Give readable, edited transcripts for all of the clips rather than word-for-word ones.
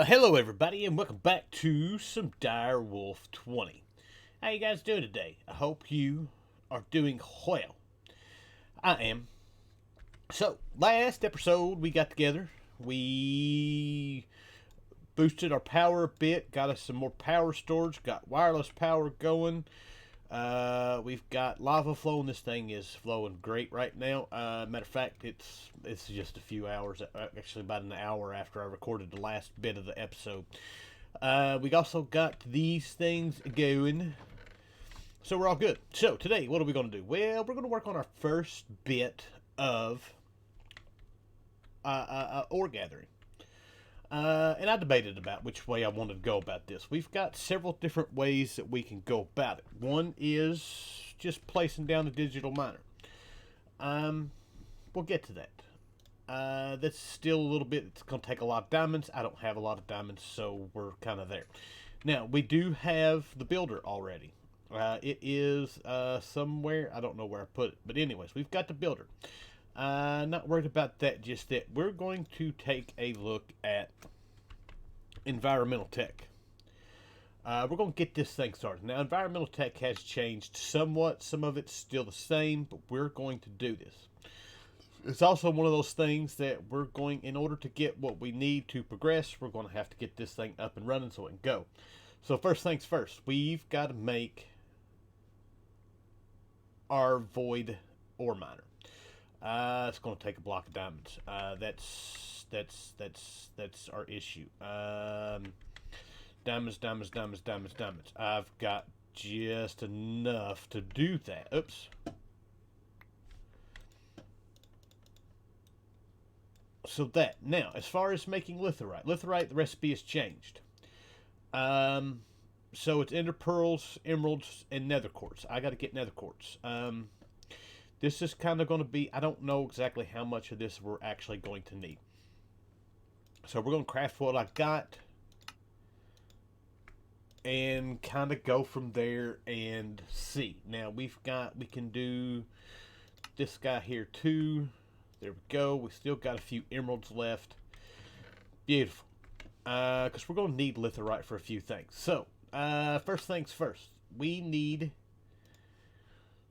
Hello everybody and welcome back to some Direwolf 20. How you guys doing today? I hope you are doing well. I am. So, last episode we got together. We boosted our power a bit, got us some more power storage, got wireless power going. We've got lava flow, and this thing is flowing great right now. Matter of fact, it's just a few hours, actually about an hour after I recorded the last bit of the episode. We also got these things going, so we're all good. So today, what are we going to do? Well, we're going to work on our first bit of ore gathering. And I debated about which way I wanted to go about this. We've got several different ways that we can go about it. One is just placing down a digital miner. We'll get to that. That's still a little bit, it's going to take a lot of diamonds. I don't have a lot of diamonds, so we're kind of there. Now, we do have the builder already. It is somewhere, I don't know where I put it. But anyways, we've got the builder. Not worried about that just yet. We're going to take a look at environmental tech. We're going to get this thing started. Now, environmental tech has changed somewhat. Some of it's still the same, but we're going to do this. It's also one of those things that we're going, in order to get what we need to progress, we're going to have to get this thing up and running so it can go. So first things first, we've got to make our void ore miner. It's going to take a block of diamonds. That's our issue. Diamonds. I've got just enough to do that. Oops. So that now, as far as making litherite, the recipe has changed. So it's ender pearls, emeralds, and nether quartz. I got to get nether quartz. This is kind of going to be, I don't know exactly how much of this we're actually going to need. So we're going to craft what I got and kind of go from there and see. Now we can do this guy here too. There we go. We still got a few emeralds left. Beautiful. Because we're going to need litherite for a few things. So, first things first.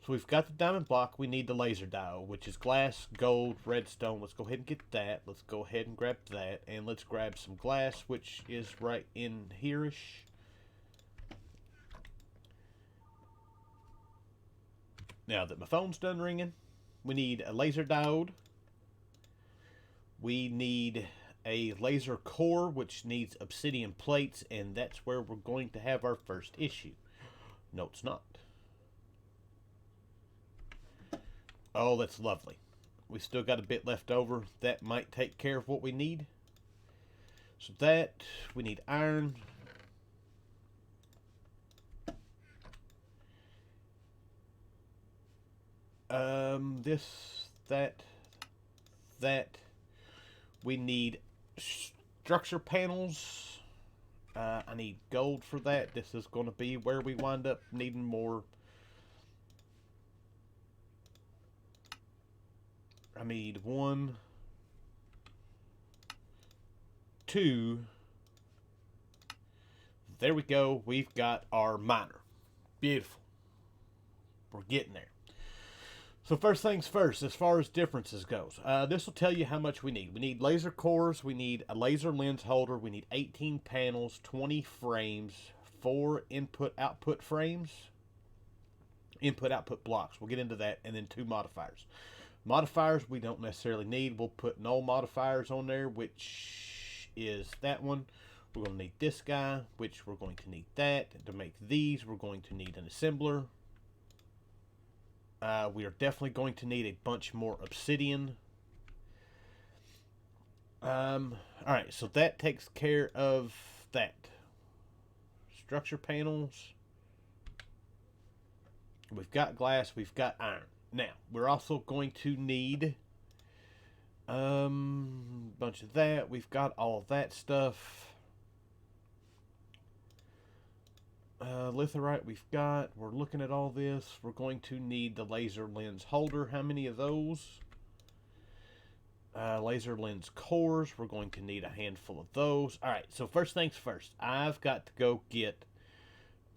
So we've got the diamond block. We need the laser diode, which is glass, gold, redstone. Let's go ahead and get that. Let's go ahead and grab that. And let's grab some glass, which is right in here-ish. Now that my phone's done ringing, we need a laser diode. We need a laser core, which needs obsidian plates, and that's where we're going to have our first issue. No, it's not. Oh, that's lovely. We still got a bit left over. That might take care of what we need. So that, we need iron. That. We need structure panels. I need gold for that. This is going to be where we wind up needing more. I need 1, 2. There we go. We've got our miner. Beautiful. We're getting there. So first things first, as far as differences goes, this will tell you how much we need. We need laser cores, we need a laser lens holder, we need 18 panels, 20 frames, 4 input-output frames, input-output blocks. We'll get into that, and then 2 modifiers. Modifiers we don't necessarily need. We'll put null modifiers on there, which is that one. We're going to need this guy, which we're going to need that. And to make these, we're going to need an assembler. We are definitely going to need a bunch more obsidian. Alright, so that takes care of that. Structure panels. We've got glass, we've got iron. Now, we're also going to need a bunch of that. We've got all of that stuff. Litherite we've got. We're looking at all this. We're going to need the laser lens holder. How many of those? Laser lens cores. We're going to need a handful of those. All right, so first things first. I've got to go get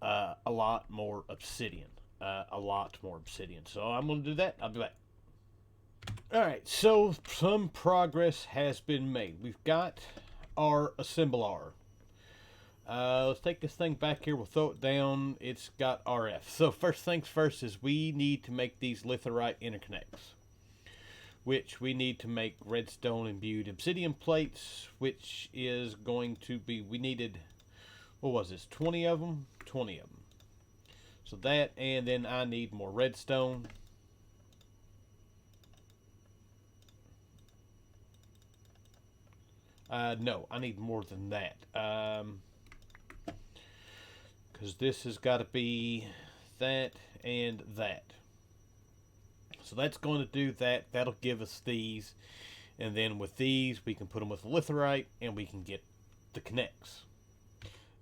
a lot more obsidian. So I'm going to do that. I'll be back. All right, so some progress has been made. We've got our assembler. Let's take this thing back here. We'll throw it down. It's got RF. So first things first is we need to make these litherite interconnects, which we need to make redstone imbued obsidian plates, which is going to be, we needed, what was this, 20 of them? 20 of them. So that, and then I need more redstone. No, I need more than that. Because this has got to be that and that. So that's going to do that. That'll give us these. And then with these, we can put them with litherite and we can get the connects.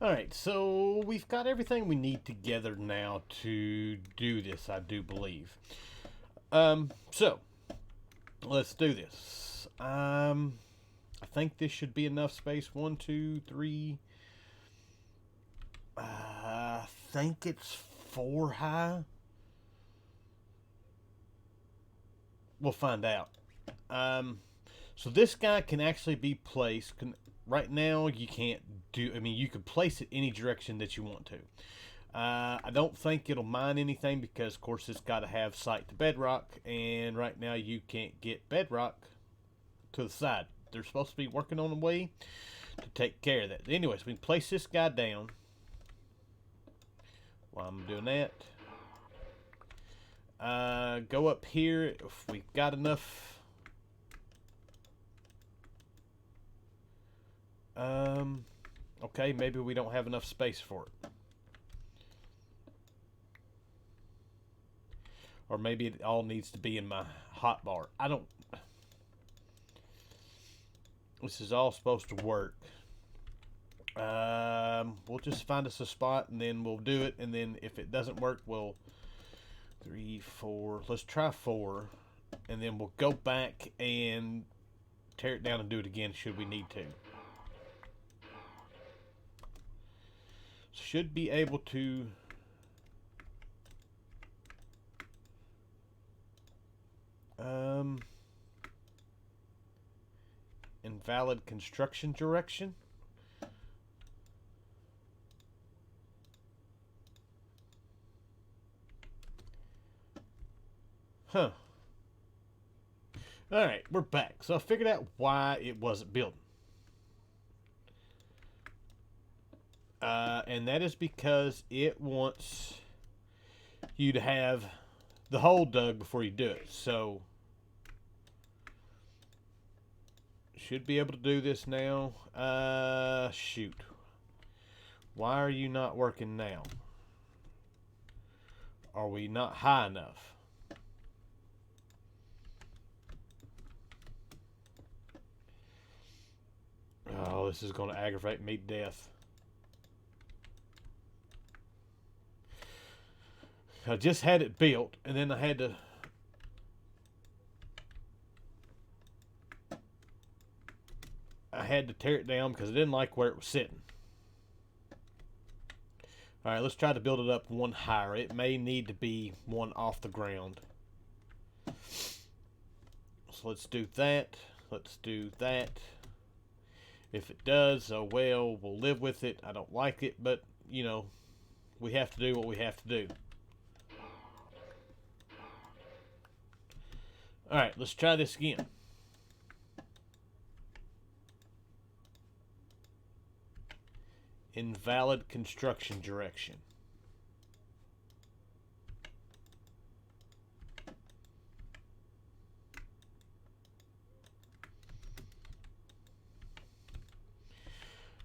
Alright, so we've got everything we need together now to do this, I do believe. So, let's do this. I think this should be enough space. 1, 2, 3. I think it's 4 high. We'll find out. So this guy can actually be placed. Right now, you can't do. I mean, you can place it any direction that you want to. I don't think it'll mine anything because, of course, it's got to have sight to bedrock, and right now you can't get bedrock to the side. They're supposed to be working on a way to take care of that. Anyways, we can place this guy down. While I'm doing that, go up here if we've got enough. Okay, maybe we don't have enough space for it. Or maybe it all needs to be in my hotbar. I don't. This is all supposed to work. We'll just find us a spot and then we'll do it. And then if it doesn't work, we'll 3, 4. Let's try 4. And then we'll go back and tear it down and do it again should we need to. Should be able to invalid construction direction. Huh. Alright, we're back. So I figured out why it wasn't building. And that is because it wants you to have the hole dug before you do it. So, should be able to do this now. Shoot. Why are you not working now? Are we not high enough? Oh, this is going to aggravate me to death. I just had it built, and then I had to tear it down because I didn't like where it was sitting. Alright, let's try to build it up one higher. It may need to be one off the ground. So let's do that. Let's do that. If it does, oh well, we'll live with it. I don't like it, but, you know, we have to do what we have to do. Alright, let's try this again. Invalid construction direction.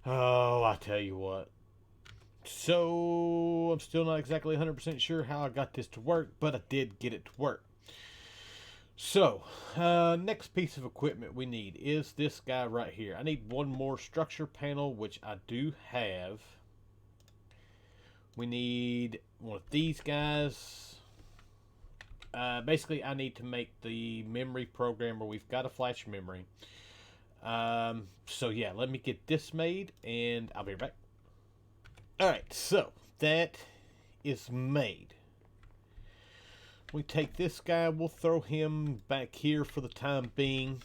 Oh, I tell you what. So, I'm still not exactly 100% sure how I got this to work, but I did get it to work. So, next piece of equipment we need is this guy right here. I need one more structure panel, which I do have. We need one of these guys. basically I need to make the memory program where we've got a flash memory. So yeah, let me get this made and I'll be right back. Alright, so that is made. We take this guy, we'll throw him back here for the time being.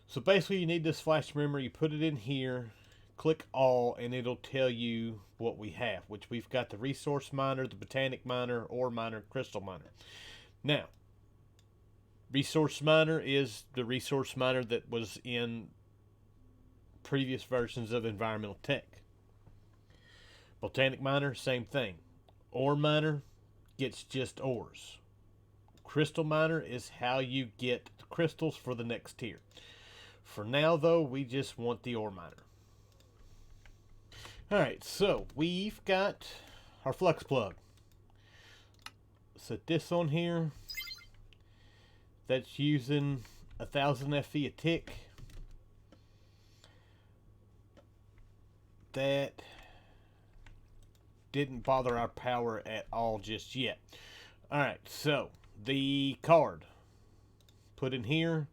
So basically you need this flash memory, you put it in here, click all, and it'll tell you what we have, which we've got the resource miner, the botanic miner, ore miner, crystal miner. Now, resource miner is the resource miner that was in previous versions of environmental tech. Botanic miner, same thing. Ore miner gets just ores. Crystal miner is how you get the crystals for the next tier. For now, though, we just want the ore miner. Alright, so we've got our flux plug. Set this on here. That's using 1000 FE a tick. That didn't bother our power at all just yet. Alright, so the card. Put in here.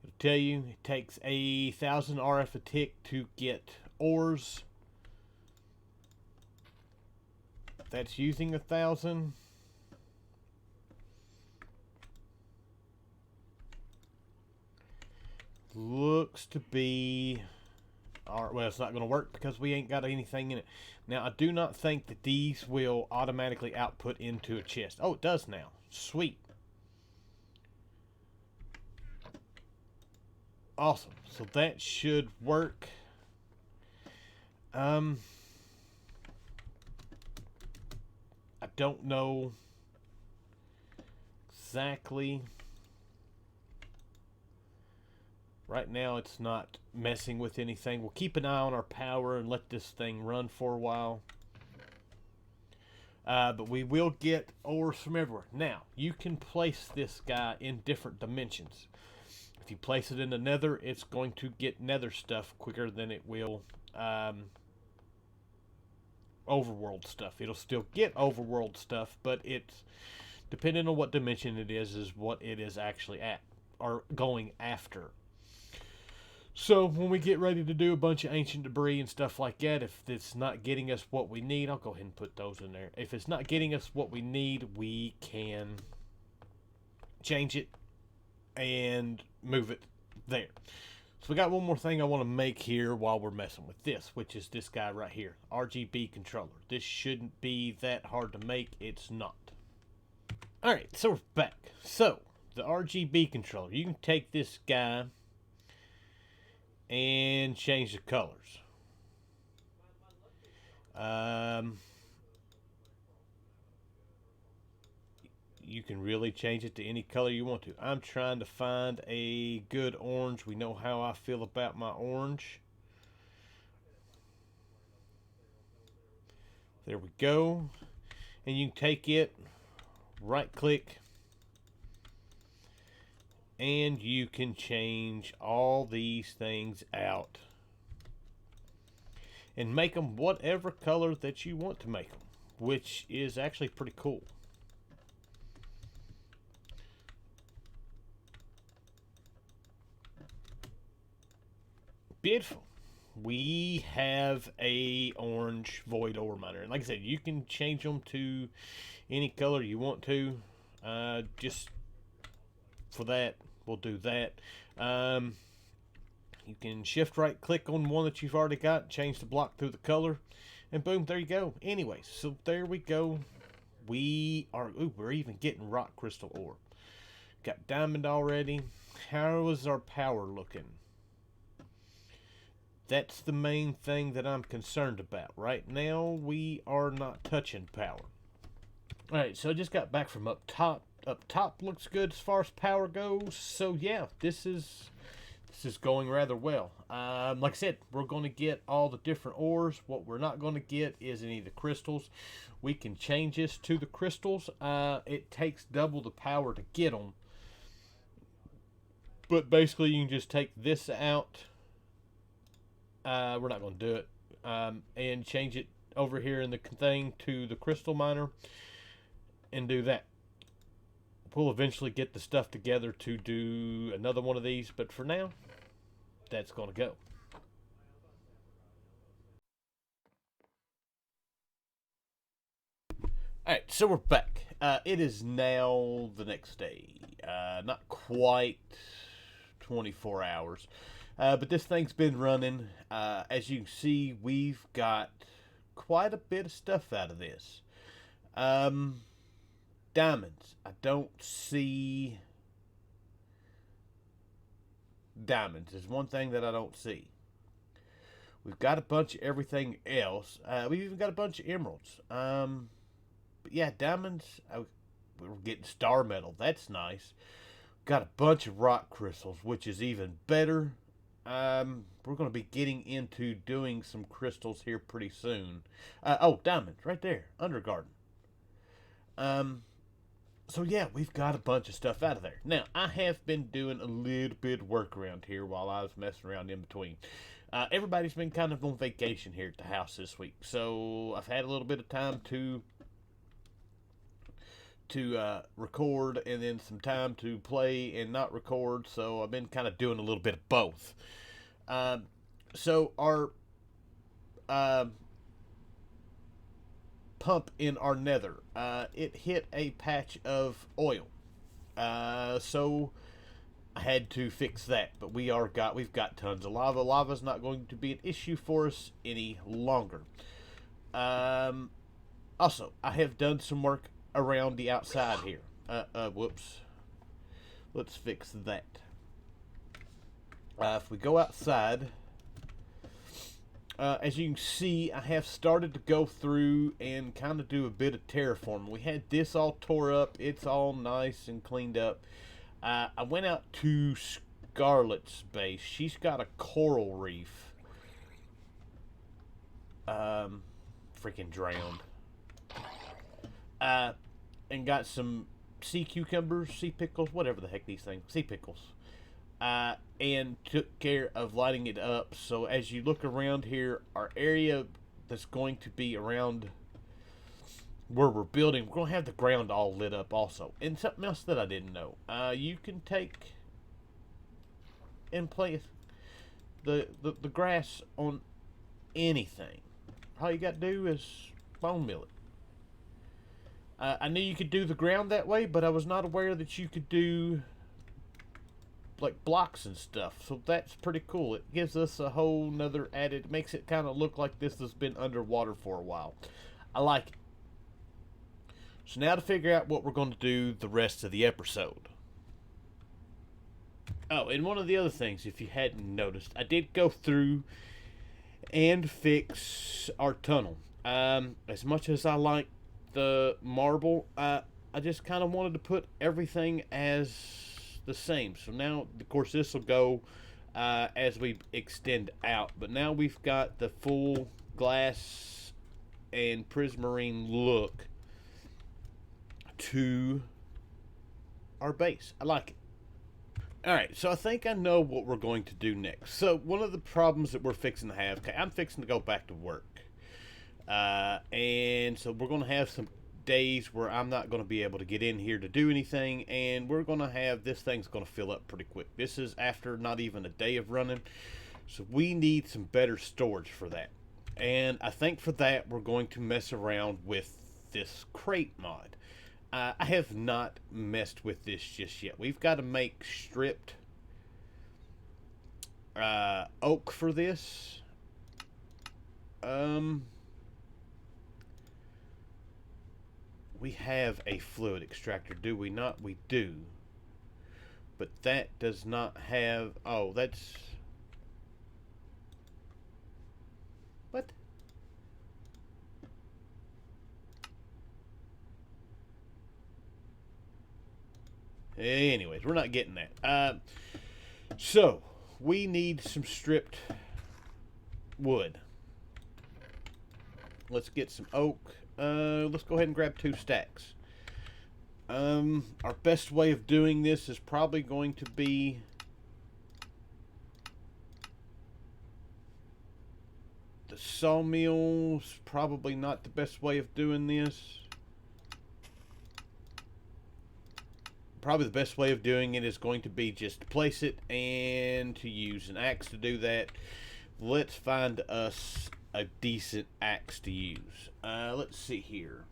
It'll tell you it takes 1000 RF a tick to get ores. That's using 1000. Looks to be... well, it's not going to work because we ain't got anything in it. Now, I do not think that these will automatically output into a chest. Oh, it does now. Sweet. Awesome. So that should work. I don't know exactly. Right now it's not messing with anything. We'll keep an eye on our power and let this thing run for a while. But we will get ores from everywhere. Now, you can place this guy in different dimensions. If you place it in the nether, it's going to get nether stuff quicker than it will overworld stuff. It'll still get overworld stuff, but it's, depending on what dimension it is what it is actually at, or going after. So when we get ready to do a bunch of ancient debris and stuff like that, if it's not getting us what we need, I'll go ahead and put those in there. If it's not getting us what we need, we can change it and move it there. So we got one more thing I want to make here while we're messing with this, which is this guy right here, Rgb Controller. This shouldn't be that hard to make. It's not. Alright, so we're back. So, the Rgb Controller. You can take this guy and change the colors. You can really change it to any color you want to. I'm trying to find a good orange. We know how I feel about my orange. There we go. And you can take it, right click, and you can change all these things out and make them whatever color that you want to make them, which is actually pretty cool. Beautiful. We have a orange void ore miner, and like I said, you can change them to any color you want to. Just for that, we'll do that. You can shift right click on one that you've already got, change the block through the color, and boom, there you go. Anyways, so there we go. We are, ooh, we're even getting rock crystal ore. Got diamond already. How is our power looking? That's the main thing that I'm concerned about. Right now, we are not touching power. Alright, so I just got back from up top. Up top looks good as far as power goes. So yeah, this is going rather well. Like I said, we're going to get all the different ores. What we're not going to get is any of the crystals. We can change this to the crystals. It takes double the power to get them. But basically, you can just take this out. We're not going to do it. And change it over here in the thing to the crystal miner. and do that. We'll eventually get the stuff together to do another one of these, but for now, that's going to go. Alright, so we're back. It is now the next day. Not quite 24 hours. But this thing's been running. As you can see, we've got quite a bit of stuff out of this. Diamonds. I don't see diamonds. There's one thing that I don't see. We've got a bunch of everything else. We've even got a bunch of emeralds. But yeah, diamonds. We're getting star metal. That's nice. Got a bunch of rock crystals, which is even better. We're going to be getting into doing some crystals here pretty soon. Oh, diamonds right there, Undergarden. So yeah, we've got a bunch of stuff out of there. Now, I have been doing a little bit of work around here while I was messing around in between. Everybody's been kind of on vacation here at the house this week, so I've had a little bit of time to record, and then some time to play and not record, so I've been kind of doing a little bit of both. So our pump in our nether, it hit a patch of oil, so I had to fix that, but we've got tons of lava. Lava's not going to be an issue for us any longer. Also, I have done some work around the outside here. Whoops. Let's fix that. If we go outside, as you can see, I have started to go through and kind of do a bit of terraforming. We had this all tore up. It's all nice and cleaned up. I went out to Scarlet's base. She's got a coral reef. Freaking drowned. And got some sea cucumbers, sea pickles, whatever the heck these things, sea pickles. And took care of lighting it up. So as you look around here, our area that's going to be around where we're building, we're going to have the ground all lit up also. And something else that I didn't know, you can take and place the grass on anything. All you got to do is bone meal it. I knew you could do the ground that way, but I was not aware that you could do like blocks and stuff. So that's pretty cool. It gives us a whole nother added, it makes it kind of look like this has been underwater for a while. I like it. So now to figure out what we're going to do the rest of the episode. Oh, and one of the other things, if you hadn't noticed, I did go through and fix our tunnel. As much as I like the marble, I just kind of wanted to put everything as the same. So now, of course, this will go as we extend out. But now we've got the full glass and prismarine look to our base. I like it. Alright, so I think I know what we're going to do next. So one of the problems that we're fixing to have, okay, I'm fixing to go back to work. And so we're going to have some days where I'm not going to be able to get in here to do anything, and we're going to have, this thing's going to fill up pretty quick. This is after not even a day of running, so we need some better storage for that. And I think for that we're going to mess around with this crate mod. I have not messed with this just yet. We've got to make stripped oak for this. We have a fluid extractor, do we not? We do. But that does not have... Oh, that's... What? Anyways, we're not getting that. So, we need some stripped wood. Let's get some oak. Let's go ahead and grab 2 stacks. Our best way of doing this is probably going to be the sawmill's probably not the best way of doing this. probably the best way of doing it is going to be just to place it and to use an axe to do that. Let's find us a decent axe to use. Let's see here.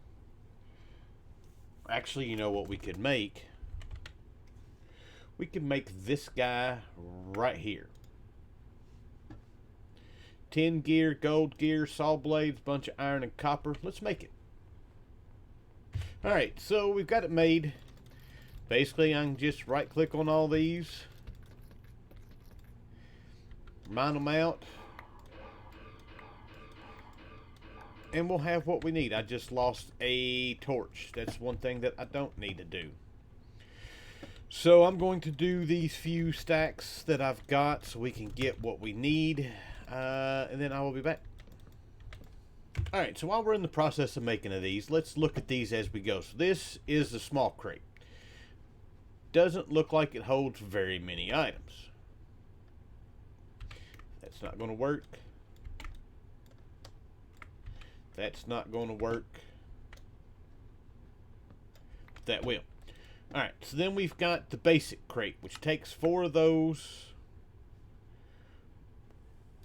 Actually, you know what we could make? We could make this guy right here. Tin gear, gold gear, saw blades, bunch of iron and copper. Let's make it. Alright, so we've got it made. Basically, I can just right click on all these, mine them out, and we'll have what we need. I just lost a torch. That's one thing that I don't need to do. So I'm going to do these few stacks that I've got so we can get what we need, and then I will be back. Alright, so while we're in the process of making of these, let's look at these as we go. So this is the small crate. Doesn't look like it holds very many items. That's not going to work. That's not going to work. But that will. Alright, so then we've got the basic crate, which takes 4 of those.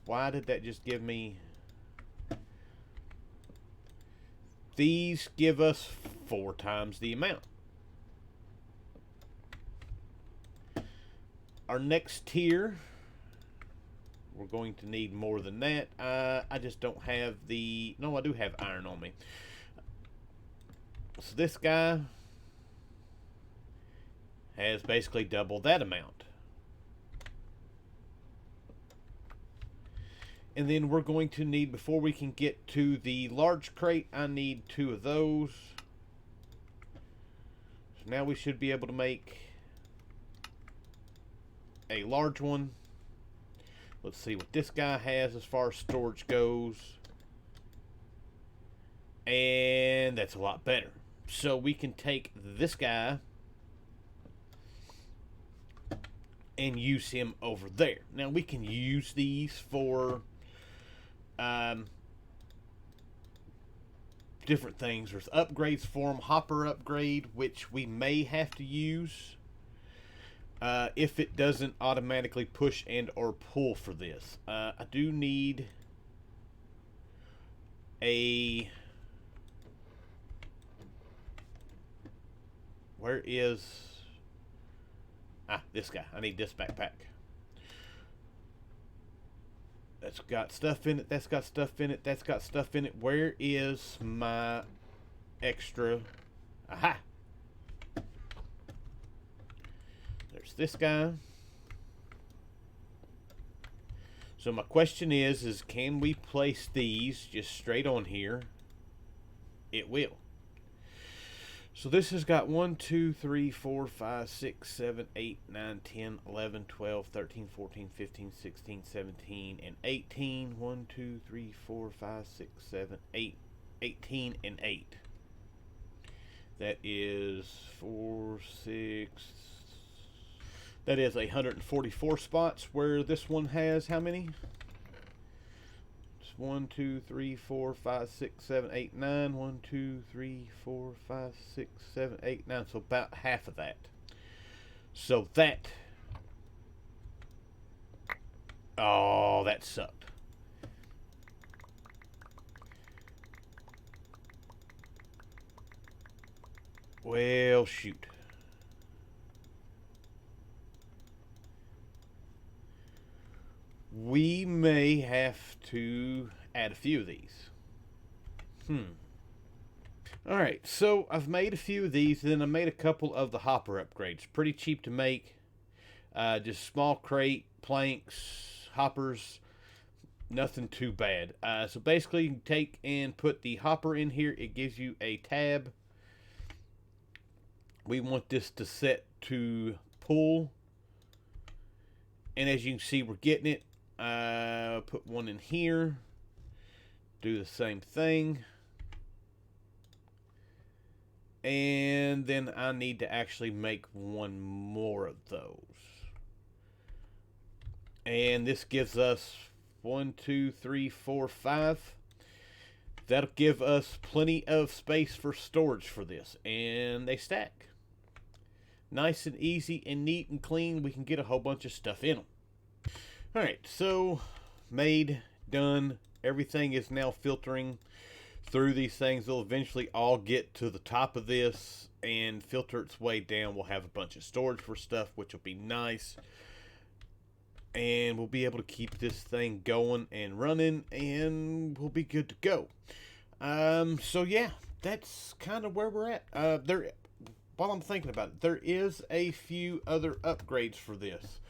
Why did that just give me... These give us 4 times the amount. Our next tier, we're going to need more than that. I just don't have the... No, I do have iron on me. So this guy has basically double that amount. And then we're going to need, before we can get to the large crate, I need 2 of those. So now we should be able to make a large one. Let's see what this guy has as far as storage goes. And that's a lot better. So we can take this guy and use him over there. Now we can use these for different things. There's upgrades for them. Hopper upgrade, which we may have to use if it doesn't automatically push and or pull for this. I do need a... Where is... this guy. I need this backpack. That's got stuff in it. That's got stuff in it. That's got stuff in it. Where is my extra? Aha! There's this guy. So my question is can we place these just straight on here? It will. So this has got 1, 2, 3, 4, 5, 6, 7, 8, 9, 10, 11, 12, 13, 14, 15, 16, 17, and 18. 1, 2, 3, 4, 5, 6, 7, 8. 18 and 8. That is 4, 6. That is 144 spots, where this one has how many? 1, 2, 3, 4, 5, 6, 7, 8, 9. 1, 2, 3, 4, 5, 6, 7, 8, 9. So about half of that. So that... Oh, that sucked. Well, shoot. We may have to add a few of these. Alright, so I've made a few of these, then I made a couple of the hopper upgrades. Pretty cheap to make. Just small crate, planks, hoppers, nothing too bad. So basically you can take and put the hopper in here. It gives you a tab. We want this to set to pull. And as you can see, we're getting it. Put one in here. Do the same thing. And then I need to actually make one more of those. And this gives us 1, 2, 3, 4, 5. That'll give us plenty of space for storage for this. And they stack. nice and easy and neat and clean. We can get a whole bunch of stuff in them. Alright, so made, done. Everything is now filtering through these things. They'll eventually all get to the top of this and filter its way down. We'll have a bunch of storage for stuff, which will be nice. And we'll be able to keep this thing going and running, and we'll be good to go. So yeah, that's kind of where we're at. While I'm thinking about it, there is a few other upgrades for this.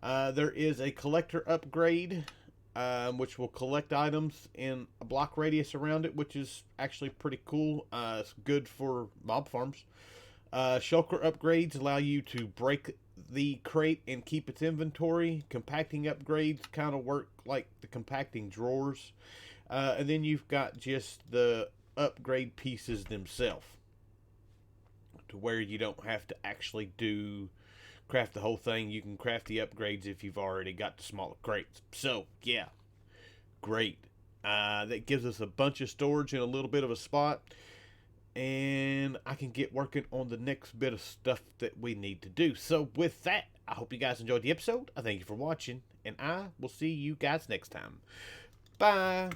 There is a collector upgrade, which will collect items in a block radius around it, which is actually pretty cool. It's good for mob farms. Shulker upgrades allow you to break the crate and keep its inventory. Compacting upgrades kind of work like the compacting drawers. And then you've got just the upgrade pieces themselves, to where you don't have to actually craft the whole thing. You can craft the upgrades if you've already got the smaller crates. So yeah, great. That gives us a bunch of storage in a little bit of a spot, and I can get working on the next bit of stuff that we need to do. So with that, I hope you guys enjoyed the episode. I thank you for watching, and I will see you guys next time. Bye.